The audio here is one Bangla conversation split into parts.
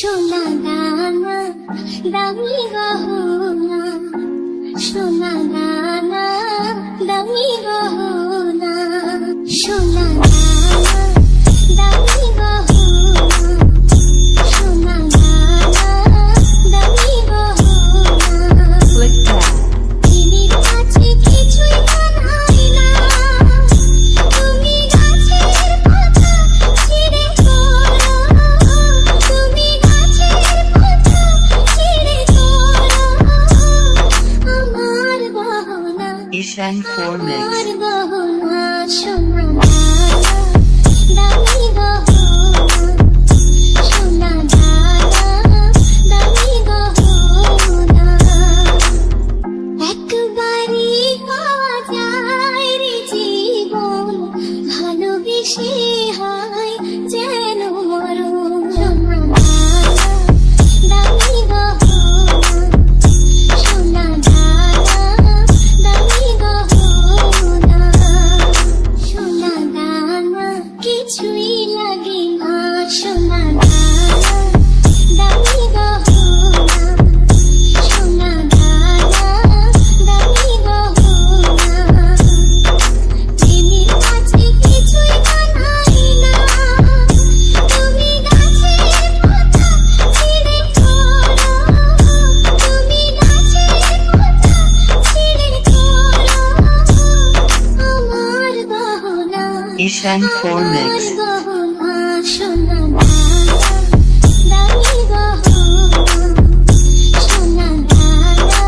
সোনা দানা দামি গহনা, সোনা দানা দামি গহনা, সোনা দানা দামি গহনা, সোনা দানা দামি গহনা। দিনের কাছে কিছুই মানায় না, তুমি গাছের পাতা ছিঁড়ে করো, তুমি গাছের পাতা ছিঁড়ে করো, আমার গহনা, Ishan 4 Mix. আমার গহনা, সোনা দানা দামি গহনা, সোনা দানা দামি গহনা। একবারই পাওয়া যায় রে জীবন, ভালোবেসে হয় যেন মরণ। সোনা দানা দামি গহনা, সোনা দানা দামি গহনা, সোনা দানা কিছুই লাগে না, সোনা দানা দামি গহনা, সোনা দানা দামি গহনা। দিনের কাছে কিছুই মানায় না, তুমি গাছের পাতা ছিঁড়ে করো, তুমি গাছের পাতা ছিঁড়ে করো, আমার গহনা, Ishan 4 Mix. আমার গহনা, সোনা দানা দামি গহনা, সোনা দানা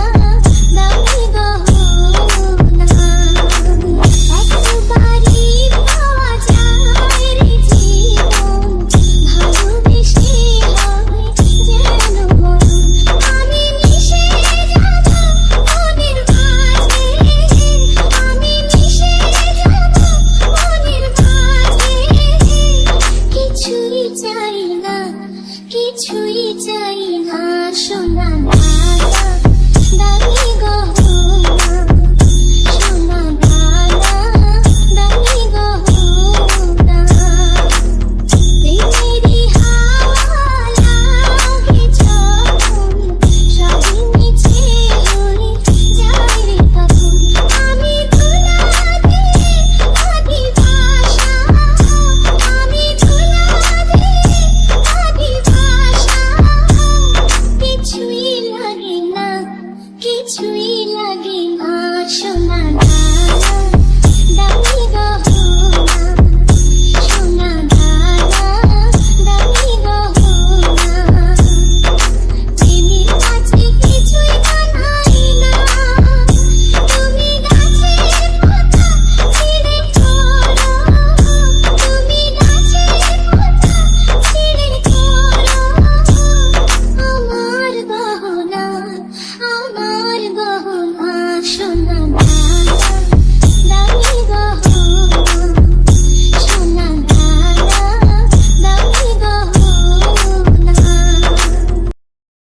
দামি গহনা। একবারই পাওয়া যায় রে জীবন, ভালোবেসে হয় যেন মরণ। আমি মিশে যাব মনের মাঝে, আমি মিশে যাব মনের মাঝে, কিছুই চাই না, কিছুই চাই না, সোনা